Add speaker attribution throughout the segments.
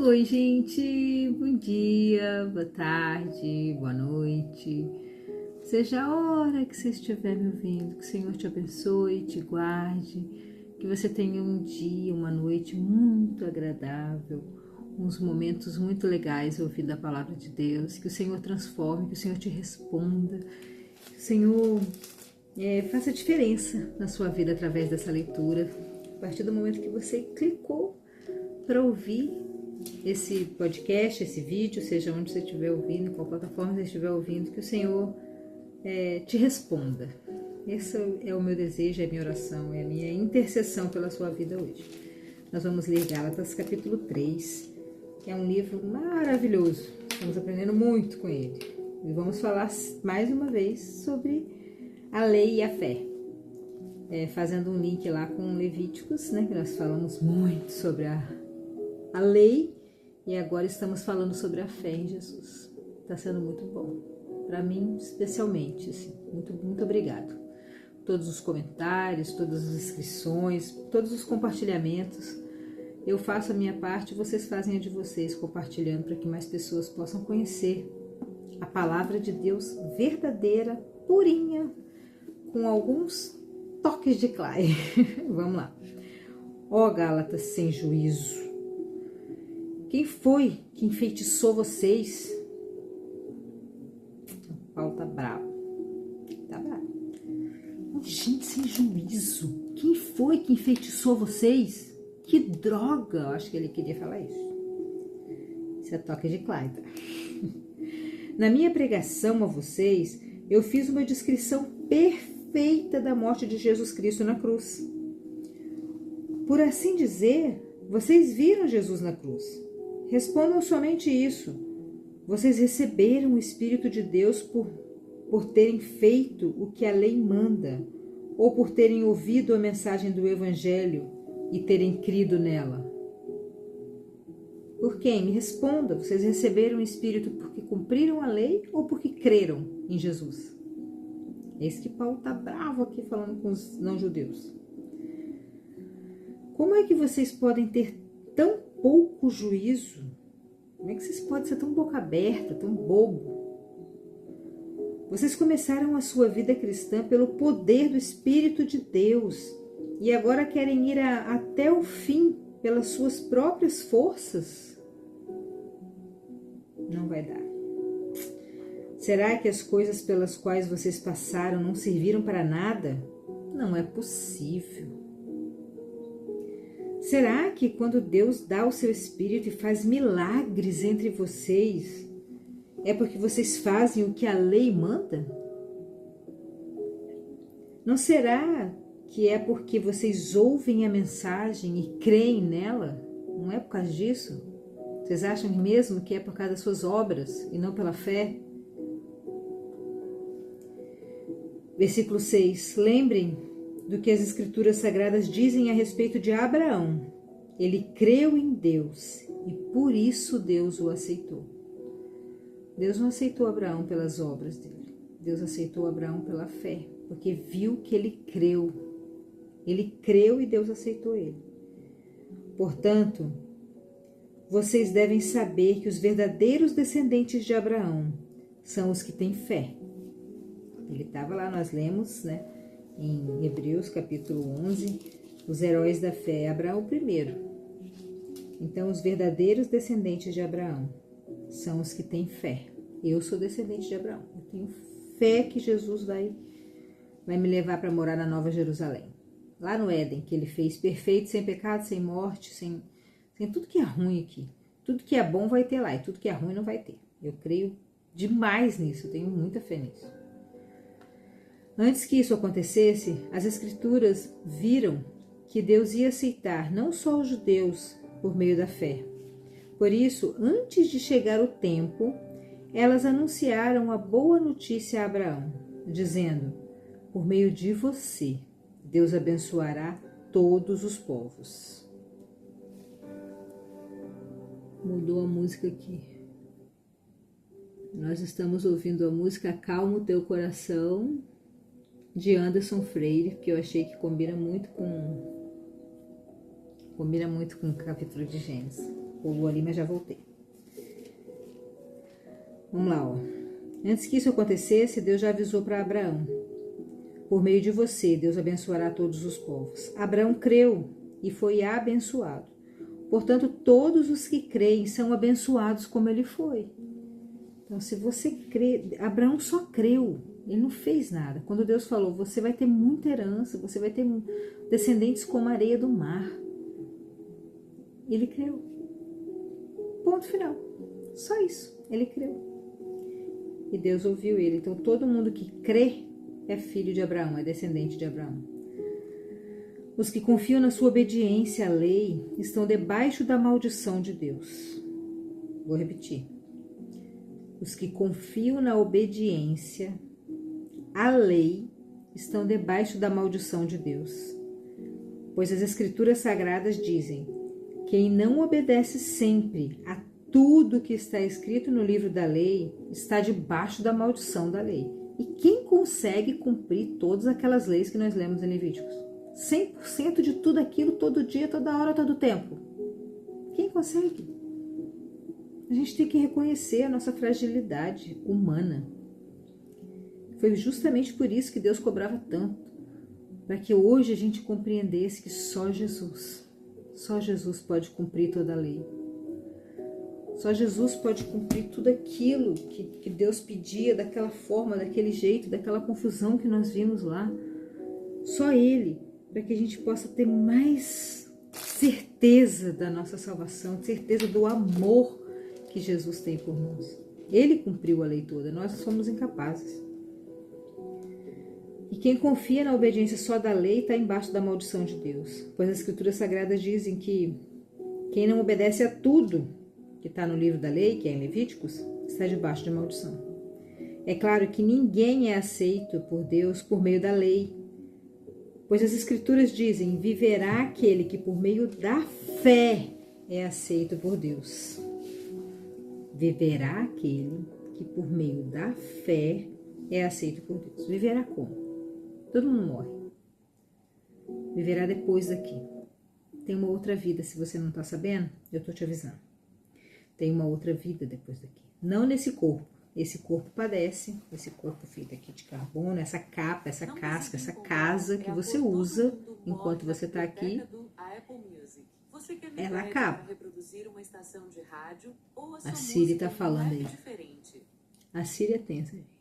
Speaker 1: Oi, gente, bom dia, boa tarde, boa noite. Seja a hora que você estiver me ouvindo, que o Senhor te abençoe, te guarde, que você tenha um dia, uma noite muito agradável, uns momentos muito legais ouvindo a palavra de Deus, que o Senhor transforme, que o Senhor te responda, que o Senhor faça diferença na sua vida através dessa leitura. A partir do momento que você clicou para ouvir esse podcast, esse vídeo, seja onde você estiver ouvindo, qual plataforma você estiver ouvindo, que o Senhor te responda. Esse é o meu desejo, é a minha oração, é a minha intercessão pela sua vida hoje. Nós vamos ler Gálatas capítulo 3, que é um livro maravilhoso, estamos aprendendo muito com ele. E vamos falar mais uma vez sobre a lei e a fé. Fazendo um link lá com Levíticos, né, que nós falamos muito sobre a lei, e agora estamos falando sobre a fé em Jesus. Está sendo muito bom, para mim especialmente, assim, muito obrigado. Todos os comentários, todas as inscrições, todos os compartilhamentos, eu faço a minha parte, vocês fazem a de vocês, compartilhando para que mais pessoas possam conhecer a palavra de Deus verdadeira, purinha, com alguns toques de Clay. Vamos lá. Ó Gálatas sem juízo, quem foi que enfeitiçou vocês? O Paulo tá bravo. Tá bravo. Gente sem juízo. Quem foi que enfeitiçou vocês? Que droga. Eu acho que ele queria falar isso. Isso é toque de Clyde. Na minha pregação a vocês, eu fiz uma descrição perfeita da morte de Jesus Cristo na cruz. Por assim dizer, vocês viram Jesus na cruz. Respondam somente isso. Vocês receberam o Espírito de Deus por terem feito o que a lei manda, ou por terem ouvido a mensagem do Evangelho e terem crido nela? Por quem? Me responda. Vocês receberam o Espírito porque cumpriram a lei ou porque creram em Jesus? É isso que Paulo está bravo aqui falando com os não-judeus. Como é que vocês podem ter tão pouco juízo? Como é que vocês podem ser tão boca aberta, tão bobo? Vocês começaram a sua vida cristã pelo poder do Espírito de Deus e agora querem ir até o fim pelas suas próprias forças? Não vai dar. Será que as coisas pelas quais vocês passaram não serviram para nada? Não é possível. Será que quando Deus dá o seu Espírito e faz milagres entre vocês, é porque vocês fazem o que a lei manda? Não será que é porque vocês ouvem a mensagem e creem nela? Não é por causa disso? Vocês acham mesmo que é por causa das suas obras e não pela fé? Versículo 6. Lembrem do que as Escrituras Sagradas dizem a respeito de Abraão. Ele creu em Deus e por isso Deus o aceitou. Deus não aceitou Abraão pelas obras dele. Deus aceitou Abraão pela fé, porque viu que ele creu. Ele creu e Deus aceitou ele. Portanto, vocês devem saber que os verdadeiros descendentes de Abraão são os que têm fé. Ele estava lá, nós lemos, né? Em Hebreus capítulo 11, os heróis da fé, Abraão o primeiro. Então, os verdadeiros descendentes de Abraão são os que têm fé. Eu sou descendente de Abraão. Eu tenho fé que Jesus vai me levar para morar na Nova Jerusalém. Lá no Éden, que ele fez perfeito, sem pecado, sem morte, sem tudo que é ruim aqui. Tudo que é bom vai ter lá e tudo que é ruim não vai ter. Eu creio demais nisso, eu tenho muita fé nisso. Antes que isso acontecesse, as Escrituras viram que Deus ia aceitar não só os judeus por meio da fé. Por isso, antes de chegar o tempo, elas anunciaram a boa notícia a Abraão, dizendo: por meio de você, Deus abençoará todos os povos. Mudou a música aqui. Nós estamos ouvindo a música Acalma o Teu Coração, de Anderson Freire, que eu achei que combina muito com o capítulo de Gênesis. Pulou ali, mas já voltei. Vamos lá, ó. Antes que isso acontecesse, Deus já avisou para Abraão. Por meio de você, Deus abençoará todos os povos. Abraão creu e foi abençoado. Portanto, todos os que creem são abençoados como ele foi. Então, se você crê, Abraão só creu, ele não fez nada. Quando Deus falou, você vai ter muita herança, você vai ter descendentes como a areia do mar. Ele creu. Ponto final. Só isso, ele creu. E Deus ouviu ele. Então, todo mundo que crê é filho de Abraão, é descendente de Abraão. Os que confiam na sua obediência à lei estão debaixo da maldição de Deus. Vou repetir. Os que confiam na obediência à lei estão debaixo da maldição de Deus. Pois as Escrituras Sagradas dizem: quem não obedece sempre a tudo que está escrito no livro da lei está debaixo da maldição da lei. E quem consegue cumprir todas aquelas leis que nós lemos em Levíticos? 100% de tudo aquilo, todo dia, toda hora, todo tempo. Quem consegue? A gente tem que reconhecer a nossa fragilidade humana. Foi justamente por isso que Deus cobrava tanto. Para que hoje a gente compreendesse que só Jesus pode cumprir toda a lei. Só Jesus pode cumprir tudo aquilo que Deus pedia, daquela forma, daquele jeito, daquela confusão que nós vimos lá. Só Ele, para que a gente possa ter mais certeza da nossa salvação, certeza do amor que Jesus tem por nós. Ele cumpriu a lei toda, nós somos incapazes. E quem confia na obediência só da lei está embaixo da maldição de Deus. Pois as Escrituras Sagradas dizem que quem não obedece a tudo que está no livro da lei, que é em Levíticos, está debaixo de maldição. É claro que ninguém é aceito por Deus por meio da lei. Pois as Escrituras dizem: viverá aquele que por meio da fé é aceito por Deus. Viverá aquele que por meio da fé é aceito por Deus. Viverá como? Todo mundo morre. Viverá depois daqui. Tem uma outra vida, se você não está sabendo, eu estou te avisando. Tem uma outra vida depois daqui. Não nesse corpo. Esse corpo padece, esse corpo feito aqui de carbono, essa capa, essa casca, essa casa que você usa enquanto você está aqui, ela acaba. A Siri está falando aí. A Siri é tensa, gente.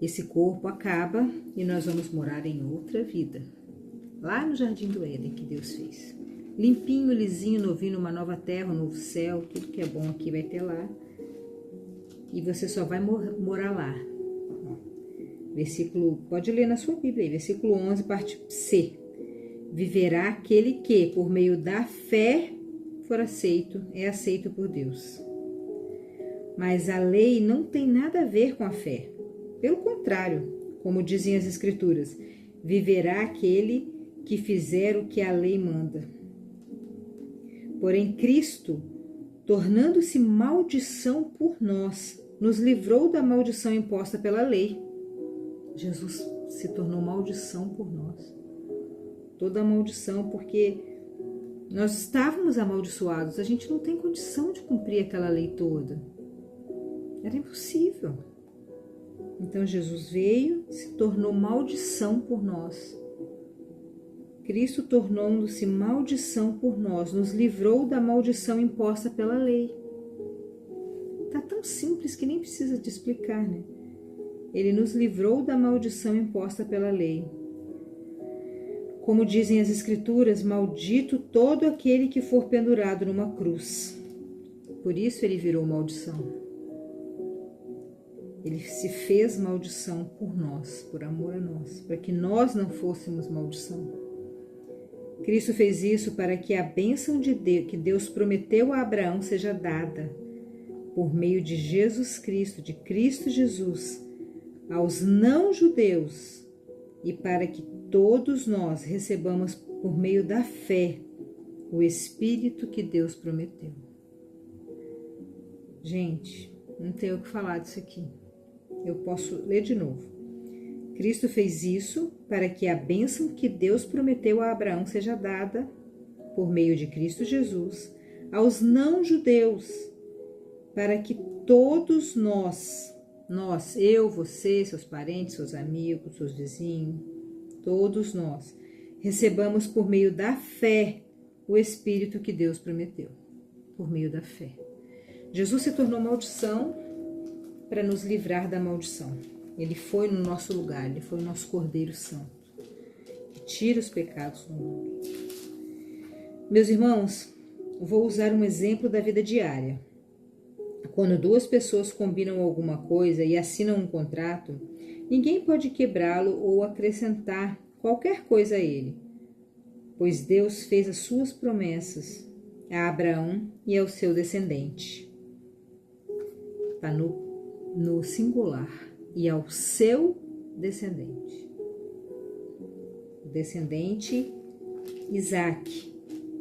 Speaker 1: Esse corpo acaba e nós vamos morar em outra vida. Lá no Jardim do Éden que Deus fez. Limpinho, lisinho, novinho, uma nova terra, um novo céu, tudo que é bom aqui vai ter lá. E você só vai morar lá. Versículo, pode ler na sua Bíblia aí, versículo 11, parte C. Viverá aquele que, por meio da fé, for aceito, é aceito por Deus. Mas a lei não tem nada a ver com a fé. Pelo contrário, como dizem as Escrituras, viverá aquele que fizer o que a lei manda. Porém, Cristo, tornando-se maldição por nós, nos livrou da maldição imposta pela lei. Jesus se tornou maldição por nós. Toda a maldição, porque nós estávamos amaldiçoados, a gente não tem condição de cumprir aquela lei toda. Era impossível. Então Jesus veio, se tornou maldição por nós. Cristo, tornando-se maldição por nós, nos livrou da maldição imposta pela lei. Tá tão simples que nem precisa te explicar, né? Ele nos livrou da maldição imposta pela lei. Como dizem as Escrituras, maldito todo aquele que for pendurado numa cruz. Por isso ele virou maldição. Ele se fez maldição por nós, por amor a nós, para que nós não fôssemos maldição. Cristo fez isso para que a bênção de Deus, que Deus prometeu a Abraão, seja dada por meio de Jesus Cristo, de Cristo Jesus, aos não-judeus, e para que todos nós recebamos por meio da fé o Espírito que Deus prometeu. Gente, não tenho o que falar disso aqui. Eu posso ler de novo. Cristo fez isso para que a bênção que Deus prometeu a Abraão seja dada por meio de Cristo Jesus, aos não-judeus, para que todos nós, eu, você, seus parentes, seus amigos, seus vizinhos, todos nós, recebamos por meio da fé o Espírito que Deus prometeu, por meio da fé. Jesus se tornou maldição para nos livrar da maldição. Ele foi no nosso lugar, ele foi o nosso Cordeiro Santo, que tira os pecados do mundo. Meus irmãos, vou usar um exemplo da vida diária. Quando duas pessoas combinam alguma coisa e assinam um contrato, ninguém pode quebrá-lo ou acrescentar qualquer coisa a ele, pois Deus fez as suas promessas a Abraão e ao seu descendente. Está no singular, e ao seu descendente. O descendente Isaque,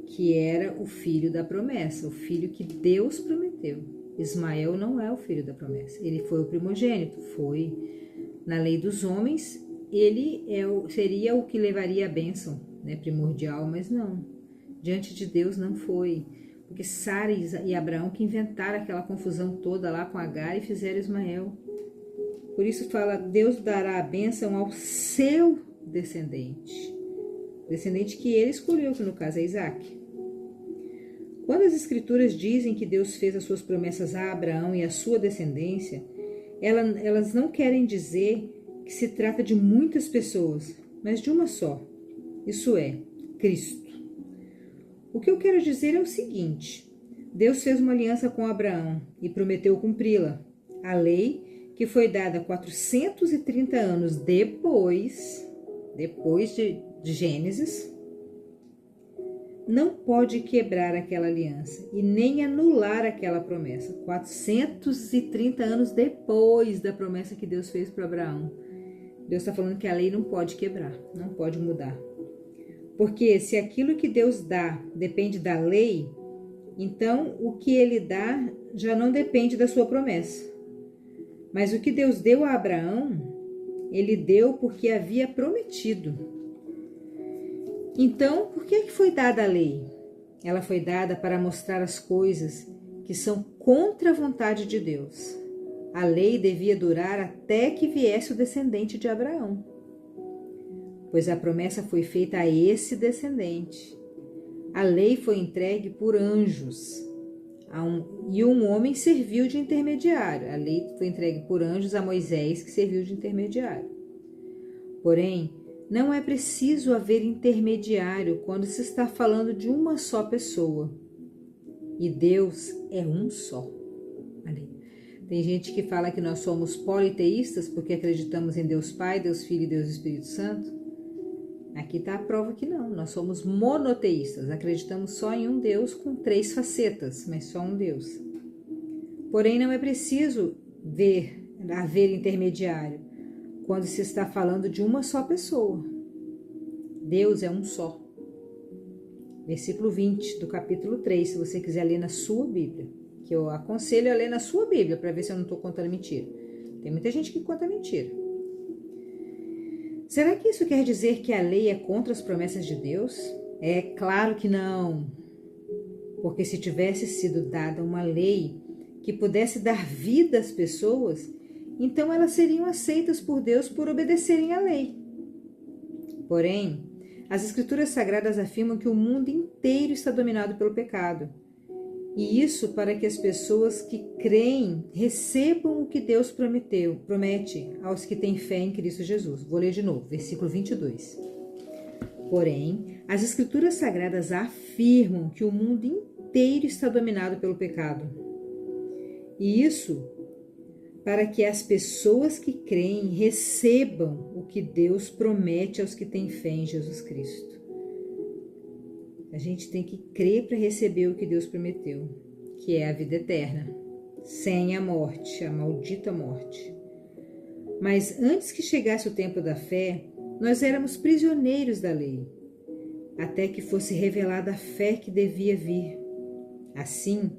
Speaker 1: que era o filho da promessa, o filho que Deus prometeu. Ismael não é o filho da promessa, ele foi o primogênito, foi na lei dos homens, ele seria o que levaria a bênção, né, primordial, mas não, diante de Deus não foi, porque Sara e Abraão que inventaram aquela confusão toda lá com Agar e fizeram Ismael. Por isso fala, Deus dará a bênção ao seu descendente, descendente que ele escolheu, que no caso é Isaque. Quando as escrituras dizem que Deus fez as suas promessas a Abraão e a sua descendência, elas não querem dizer que se trata de muitas pessoas, mas de uma só, isso é, Cristo. O que eu quero dizer é o seguinte, Deus fez uma aliança com Abraão e prometeu cumpri-la. A lei, que foi dada 430 anos depois de Gênesis, não pode quebrar aquela aliança e nem anular aquela promessa. 430 anos depois da promessa que Deus fez para Abraão. Deus está falando que a lei não pode quebrar, não pode mudar. Porque se aquilo que Deus dá depende da lei, então o que ele dá já não depende da sua promessa. Mas o que Deus deu a Abraão, ele deu porque havia prometido. Então, por que foi dada a lei? Ela foi dada para mostrar as coisas que são contra a vontade de Deus. A lei devia durar até que viesse o descendente de Abraão, pois a promessa foi feita a esse descendente. A lei foi entregue por anjos, e um homem serviu de intermediário. A lei foi entregue por anjos a Moisés, que serviu de intermediário. Porém, não é preciso haver intermediário quando se está falando de uma só pessoa. E Deus é um só. Ali. Tem gente que fala que nós somos politeístas porque acreditamos em Deus Pai, Deus Filho e Deus Espírito Santo. Aqui está a prova que não. Nós somos monoteístas. Acreditamos só em um Deus com 3 facetas, mas só um Deus. Porém, não é preciso haver intermediário quando se está falando de uma só pessoa. Deus é um só. Versículo 20 do capítulo 3, se você quiser ler na sua Bíblia, que eu aconselho a ler na sua Bíblia, para ver se eu não estou contando mentira. Tem muita gente que conta mentira. Será que isso quer dizer que a lei é contra as promessas de Deus? É claro que não. Porque se tivesse sido dada uma lei que pudesse dar vida às pessoas, então elas seriam aceitas por Deus por obedecerem à lei. Porém, as Escrituras Sagradas afirmam que o mundo inteiro está dominado pelo pecado. E isso para que as pessoas que creem recebam o que Deus promete aos que têm fé em Cristo Jesus. Vou ler de novo, versículo 22. Porém, as Escrituras Sagradas afirmam que o mundo inteiro está dominado pelo pecado. E isso para que as pessoas que creem recebam o que Deus promete aos que têm fé em Jesus Cristo. A gente tem que crer para receber o que Deus prometeu, que é a vida eterna, sem a morte, a maldita morte. Mas antes que chegasse o tempo da fé, nós éramos prisioneiros da lei, até que fosse revelada a fé que devia vir. Assim,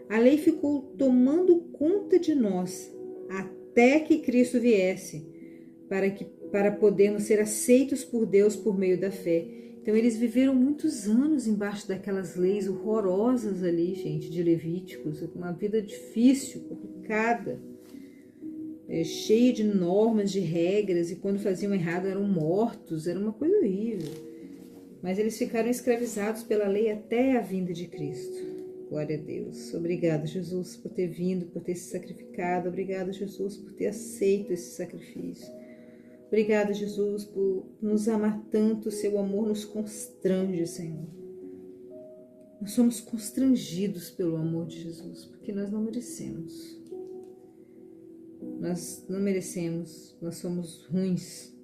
Speaker 1: a lei ficou tomando conta de nós, até que Cristo viesse, para podermos ser aceitos por Deus por meio da fé. Então eles viveram muitos anos embaixo daquelas leis horrorosas ali, gente, de Levíticos, uma vida difícil, complicada, cheia de normas, de regras, e quando faziam errado eram mortos, era uma coisa horrível. Mas eles ficaram escravizados pela lei até a vinda de Cristo. Glória a Deus. Obrigado, Jesus, por ter vindo, por ter se sacrificado. Obrigado, Jesus, por ter aceito esse sacrifício. Obrigado, Jesus, por nos amar tanto. Seu amor nos constrange, Senhor. Nós somos constrangidos pelo amor de Jesus, porque nós não merecemos. Nós não merecemos, nós somos ruins.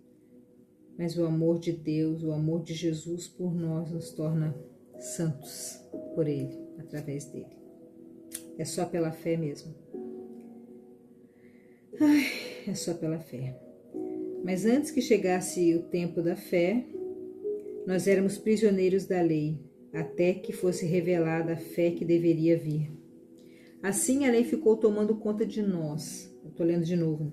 Speaker 1: Mas o amor de Deus, o amor de Jesus por nós nos torna santos por Ele, através dele. É só pela fé mesmo. É só pela fé. Mas antes que chegasse o tempo da fé, nós éramos prisioneiros da lei, até que fosse revelada a fé que deveria vir. Assim a lei ficou tomando conta de nós. Eu estou lendo de novo,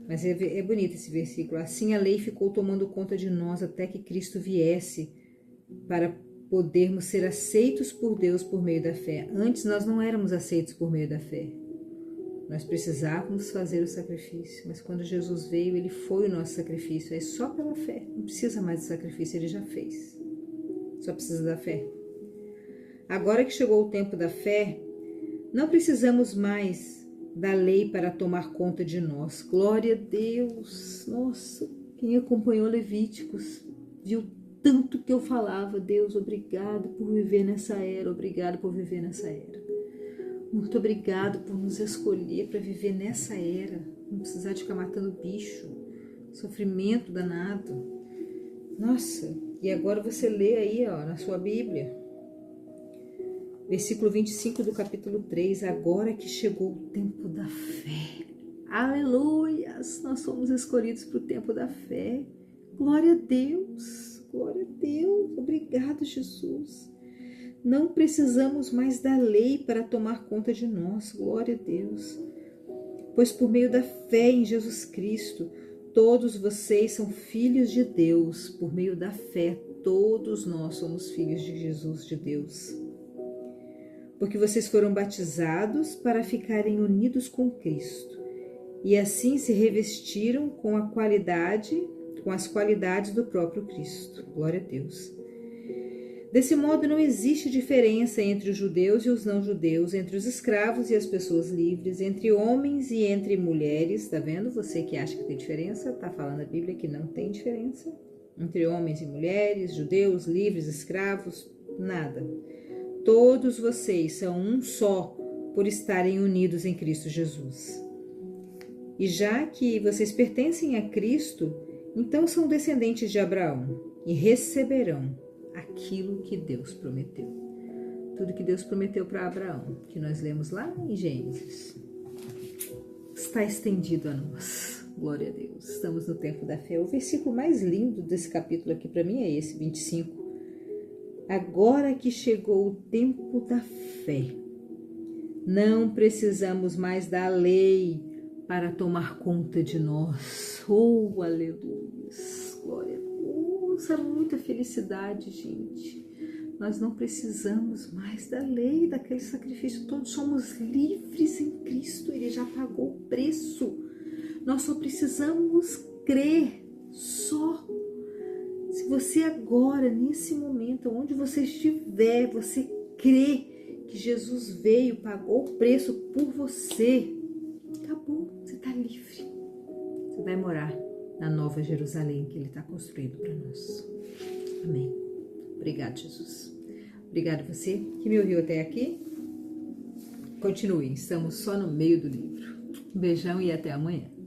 Speaker 1: mas é bonito esse versículo. Assim a lei ficou tomando conta de nós até que Cristo viesse para podermos ser aceitos por Deus por meio da fé. Antes nós não éramos aceitos por meio da fé. Nós precisávamos fazer o sacrifício, mas quando Jesus veio, Ele foi o nosso sacrifício. É só pela fé, não precisa mais de sacrifício, Ele já fez. Só precisa da fé. Agora que chegou o tempo da fé, não precisamos mais da lei para tomar conta de nós. Glória a Deus! Nossa, quem acompanhou Levíticos viu tanto que eu falava. Deus, obrigado por viver nessa era, obrigado por viver nessa era. Muito obrigado por nos escolher para viver nessa era, não precisar de ficar matando bicho, sofrimento danado. Nossa, e agora você lê aí, ó, na sua Bíblia, versículo 25 do capítulo 3, agora que chegou o tempo da fé. Aleluias, nós somos escolhidos para o tempo da fé. Glória a Deus, obrigado, Jesus. Não precisamos mais da lei para tomar conta de nós, glória a Deus. Pois por meio da fé em Jesus Cristo, todos vocês são filhos de Deus. Por meio da fé, todos nós somos filhos de Jesus, de Deus. Porque vocês foram batizados para ficarem unidos com Cristo, e assim se revestiram com as qualidades do próprio Cristo. Glória a Deus. Desse modo, não existe diferença entre os judeus e os não-judeus, entre os escravos e as pessoas livres, entre homens e entre mulheres. Está vendo? Você que acha que tem diferença, está falando a Bíblia que não tem diferença. Entre homens e mulheres, judeus, livres, escravos, nada. Todos vocês são um só por estarem unidos em Cristo Jesus. E já que vocês pertencem a Cristo, então são descendentes de Abraão e receberão aquilo que Deus prometeu. Tudo que Deus prometeu para Abraão, que nós lemos lá em Gênesis, está estendido a nós. Glória a Deus. Estamos no tempo da fé. O versículo mais lindo desse capítulo aqui para mim é esse, 25. Agora que chegou o tempo da fé, não precisamos mais da lei para tomar conta de nós. Oh, aleluia. Glória a Deus. É muita felicidade, gente. Nós não precisamos mais da lei, daquele sacrifício. Todos somos livres em Cristo. Ele já pagou o preço. Nós só precisamos crer. Só. Se você agora, nesse momento, onde você estiver, você crê que Jesus veio, pagou o preço por você, acabou. Você está livre. Você vai morar na Nova Jerusalém que Ele está construindo para nós. Amém. Obrigado, Jesus. Obrigado a você que me ouviu até aqui. Continue, estamos só no meio do livro. Um beijão e até amanhã.